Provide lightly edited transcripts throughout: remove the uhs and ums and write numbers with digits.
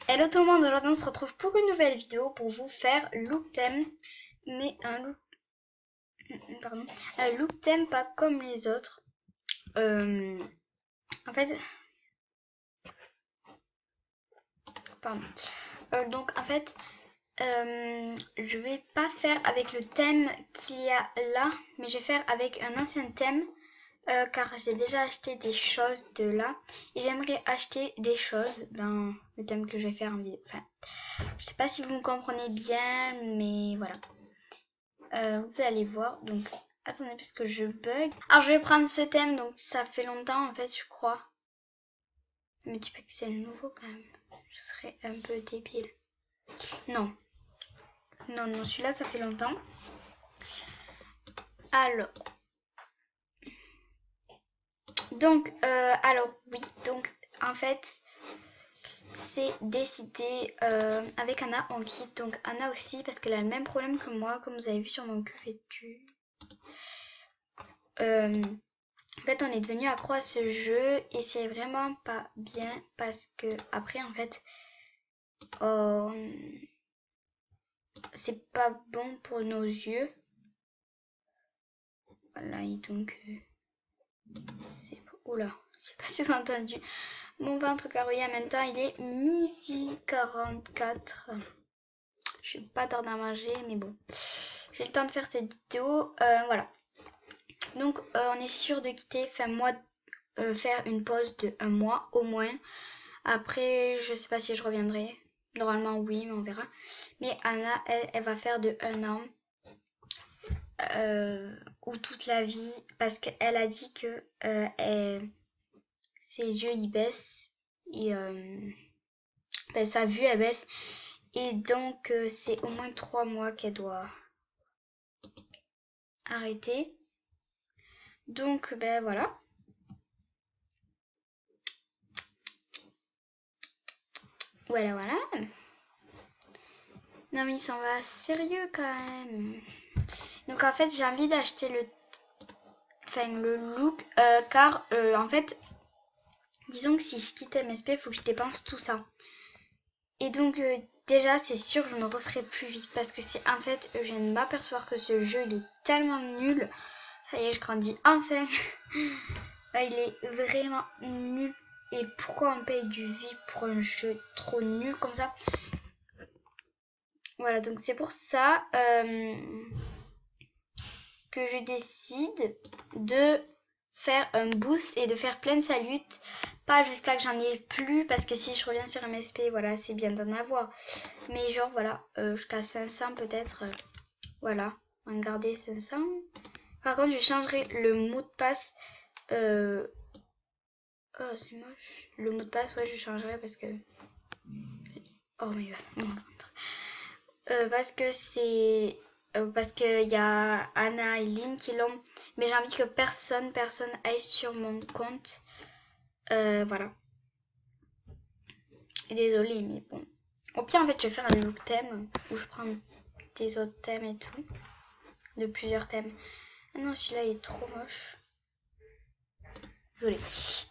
Hello tout le monde, aujourd'hui on se retrouve pour une nouvelle vidéo pour vous faire look thème, mais un look thème pas comme les autres. En fait, pardon. Donc en fait, je vais pas faire avec le thème qu'il y a là, mais je vais faire avec un ancien thème. Car j'ai déjà acheté des choses de là et j'aimerais acheter des choses dans le thème que je vais faire en vidéo. Enfin, je sais pas si vous me comprenez bien, mais voilà. Vous allez voir. Donc, attendez parce que je bug. Alors, je vais prendre ce thème. Donc, ça fait longtemps en fait, je crois. Je me dis pas que c'est le nouveau quand même. Je serais un peu débile. Non. Non, non, celui-là, ça fait longtemps. Alors. Donc, alors, oui. Donc, en fait, c'est décidé. Avec Anna, on quitte. Donc, Anna aussi, parce qu'elle a le même problème que moi, comme vous avez vu sur mon que fais-tu. En fait, on est devenu accro à ce jeu et c'est vraiment pas bien parce que après, en fait, c'est pas bon pour nos yeux. Voilà, et donc, c'est... Oula, je sais pas si vous avez entendu. Mon ventre carré en même temps, il est 12h44. Je vais pas tarder à manger, mais bon. J'ai le temps de faire cette vidéo. Voilà. Donc, on est sûr de quitter, enfin, moi, faire une pause de 1 mois au moins. Après, je sais pas si je reviendrai. Normalement, oui, mais on verra. Mais Anna, elle va faire de 1 an ou toute la vie parce qu'elle a dit que ses yeux ils baissent et sa vue elle baisse et donc c'est au moins 3 mois qu'elle doit arrêter. Donc ben voilà. Voilà voilà. Non mais il s'en va sérieux quand même. Donc en fait j'ai envie d'acheter le look car en fait disons que si je quitte MSP il faut que je dépense tout ça. Et donc déjà c'est sûr que je me referai plus vite parce que c'est en fait je viens de m'apercevoir que ce jeu il est tellement nul. Ça y est je grandis enfin. Il est vraiment nul. Et pourquoi on paye du vie pour un jeu trop nul comme ça? Voilà donc c'est pour ça que je décide de faire un boost et de faire plein de saluts. Pas jusqu'à que j'en ai plus parce que si je reviens sur MSP voilà c'est bien d'en avoir. Mais genre voilà jusqu'à 500 peut-être. Voilà, on va garder 500. Par contre je changerai le mot de passe. Oh c'est moche. Le mot de passe ouais je changerai parce que... Oh my god. Parce que c'est... parce qu'il y a Anna et Lynn qui l'ont. Mais j'ai envie que personne aille sur mon compte. Voilà. Et désolée, mais bon. Au pire, en fait, je vais faire un look thème où je prends des autres thèmes et tout. De plusieurs thèmes. Ah non, celui-là, il est trop moche. Désolée.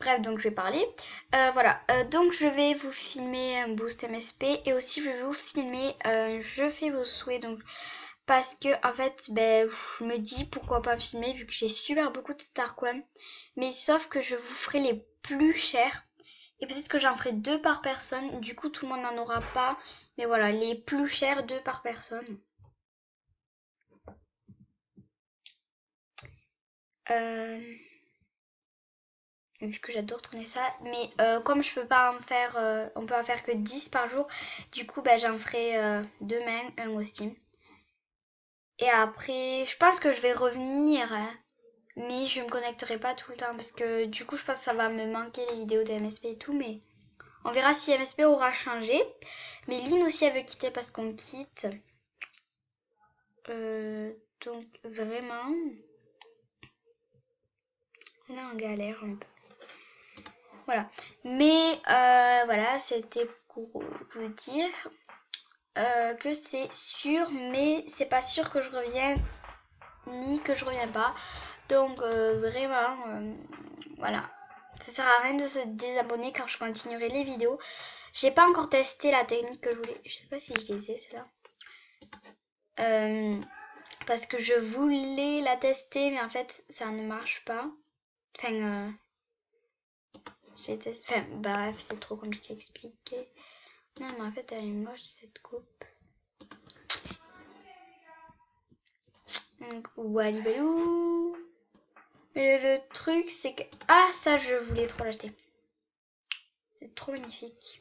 Bref, donc je vais parler. Voilà. Donc, je vais vous filmer un boost MSP. Et aussi, je vais vous filmer Je fais vos souhaits. Donc, parce que en fait ben je me dis pourquoi pas filmer vu que j'ai super beaucoup de Starcoin, mais sauf que je vous ferai les plus chers et peut-être que j'en ferai 2 par personne, du coup tout le monde n'en aura pas, mais voilà les plus chers 2 par personne. Vu que j'adore tourner ça, mais comme je peux pas en faire on peut en faire que 10 par jour, du coup ben j'en ferai demain un au Steam. Et après je pense que je vais revenir hein. Mais je me connecterai pas tout le temps parce que du coup je pense que ça va me manquer les vidéos de MSP et tout. Mais on verra si MSP aura changé. Mais Lynn aussi elle veut quitter parce qu'on quitte. Donc vraiment on est en galère un peu. Voilà. Mais voilà c'était pour vous dire que c'est sûr. Mais c'est pas sûr que je revienne ni que je reviens pas. Donc vraiment voilà. Ça sert à rien de se désabonner car je continuerai les vidéos. J'ai pas encore testé la technique que je voulais. Je sais pas si je les ai, celle-là. Parce que je voulais la tester, mais en fait, ça ne marche pas. Enfin, j'ai testé. Enfin, bref, c'est trop compliqué à expliquer. Non, mais en fait, elle est moche cette coupe. Donc, Walibalou. Le truc, c'est que. Ah, ça, je voulais trop l'acheter. C'est trop magnifique.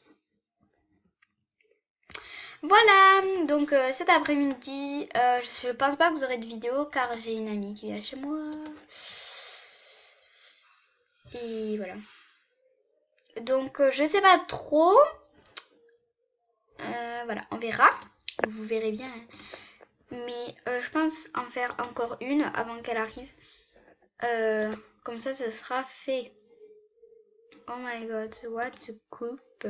Voilà, donc cet après-midi, je pense pas que vous aurez de vidéo car j'ai une amie qui vient chez moi. Et voilà. Donc je sais pas trop. Voilà, on verra. Vous verrez bien. Mais je pense en faire encore une avant qu'elle arrive. Comme ça, ce sera fait. Oh my god, what a coupe.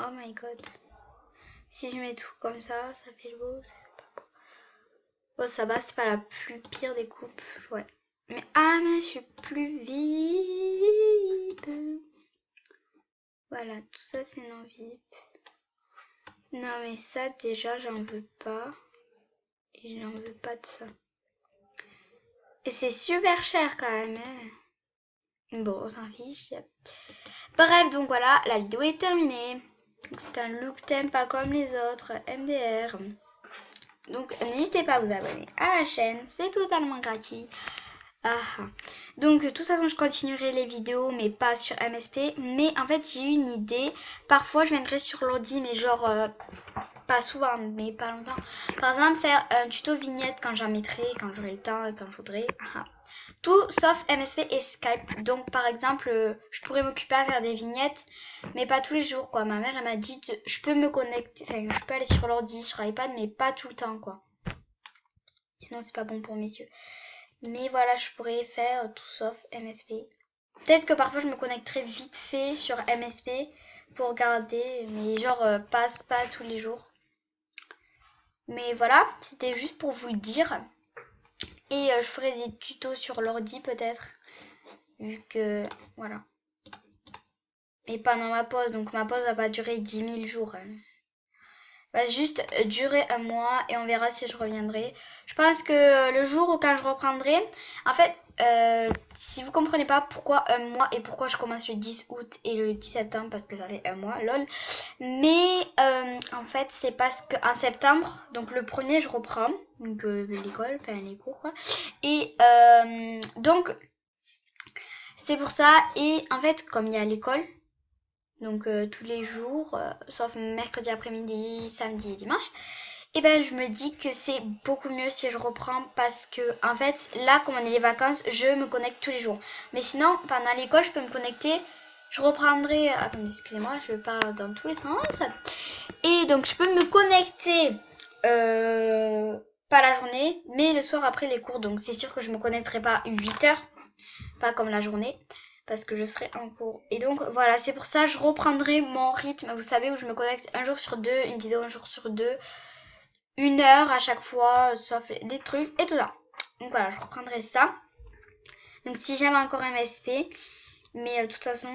Oh my god. Si je mets tout comme ça fait beau. Bon, ça va, c'est pas la plus pire des coupes. Ouais. Mais ah, mais je suis plus vide. Voilà, tout ça c'est non vip. Non, mais ça déjà, j'en veux pas. Et j'en veux pas de ça. Et c'est super cher quand même. Hein. Bon, on s'en fiche. Bref, donc voilà, la vidéo est terminée. C'est un look thème pas comme les autres, MDR. Donc n'hésitez pas à vous abonner à la chaîne, c'est totalement gratuit. Ah. Donc de toute façon je continuerai les vidéos mais pas sur MSP. Mais en fait j'ai eu une idée. Parfois je viendrai sur l'ordi mais genre pas souvent mais pas longtemps. Par exemple faire un tuto vignette quand j'en mettrai, quand j'aurai le temps et quand je voudrais. Tout sauf MSP et Skype. Donc par exemple je pourrais m'occuper à faire des vignettes mais pas tous les jours quoi. Ma mère elle m'a dit je peux me connecter, enfin je peux aller sur l'ordi, sur iPad mais pas tout le temps quoi. Sinon c'est pas bon pour mes yeux. Mais voilà, je pourrais faire tout sauf MSP. Peut-être que parfois je me connecterai vite fait sur MSP pour regarder, mais genre pas tous les jours. Mais voilà, c'était juste pour vous le dire. Et je ferai des tutos sur l'ordi peut-être. Vu que, voilà. Et pendant ma pause, donc ma pause va pas durer 10 000 jours. Va juste durer un mois et on verra si je reviendrai. Je pense que le jour où quand je reprendrai, en fait, si vous comprenez pas pourquoi un mois et pourquoi je commence le 10 août et le 10 septembre, parce que ça fait un mois, lol. Mais en fait, c'est parce qu'en septembre, donc le 1er, je reprends donc l'école, enfin les cours quoi. Et donc, c'est pour ça. Et en fait, comme il y a l'école, donc tous les jours, sauf mercredi après-midi, samedi et dimanche, et ben je me dis que c'est beaucoup mieux si je reprends parce que en fait là comme on est les vacances, je me connecte tous les jours. Mais sinon pendant l'école je peux me connecter, je reprendrai, attendez excusez-moi je parle dans tous les sens, et donc je peux me connecter pas la journée mais le soir après les cours, donc c'est sûr que je me connecterai pas 8 heures, pas comme la journée. Parce que je serai en cours. Et donc voilà, c'est pour ça que je reprendrai mon rythme. Vous savez, où je me connecte un jour sur deux, une vidéo un jour sur deux, 1 heure à chaque fois, sauf les trucs et tout ça. Donc voilà, je reprendrai ça. Donc si j'aime encore MSP, mais de toute façon,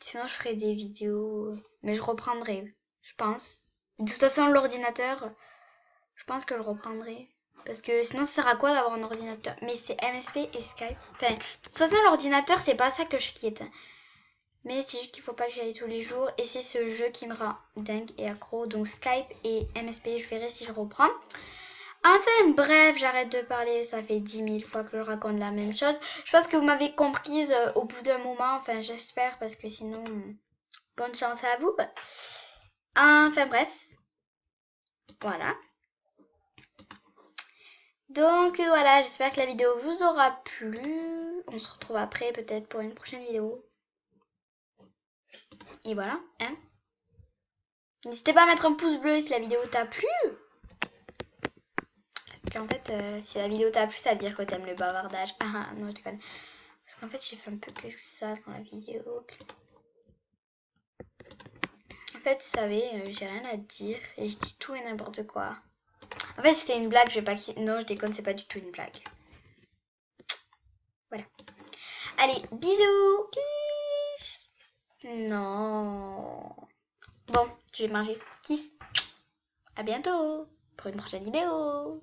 sinon je ferai des vidéos. Mais je reprendrai, je pense. De toute façon, l'ordinateur, je pense que je reprendrai. Parce que sinon, ça sert à quoi d'avoir un ordinateur? Mais c'est MSP et Skype. Enfin, de toute façon, l'ordinateur, c'est pas ça que je quitte. Mais c'est juste qu'il faut pas que j'y aille tous les jours. Et c'est ce jeu qui me rend dingue et accro. Donc Skype et MSP, je verrai si je reprends. Enfin bref, j'arrête de parler. Ça fait 10 000 fois que je raconte la même chose. Je pense que vous m'avez comprise au bout d'un moment. Enfin j'espère parce que sinon, bonne chance à vous. Enfin bref. Voilà. Donc voilà, j'espère que la vidéo vous aura plu. On se retrouve après peut-être pour une prochaine vidéo. Et voilà, hein. N'hésitez pas à mettre un pouce bleu si la vidéo t'a plu. Parce qu'en fait, si la vidéo t'a plu, ça veut dire que t'aimes le bavardage. Ah non, je déconne. Parce qu'en fait, j'ai fait un peu que ça dans la vidéo. En fait, vous savez, j'ai rien à dire et je dis tout et n'importe quoi. En fait, c'était une blague, je vais pas... Non, je déconne, c'est pas du tout une blague. Voilà. Allez, bisous. Kiss. Non. Bon, je vais manger. Kiss. À bientôt pour une prochaine vidéo.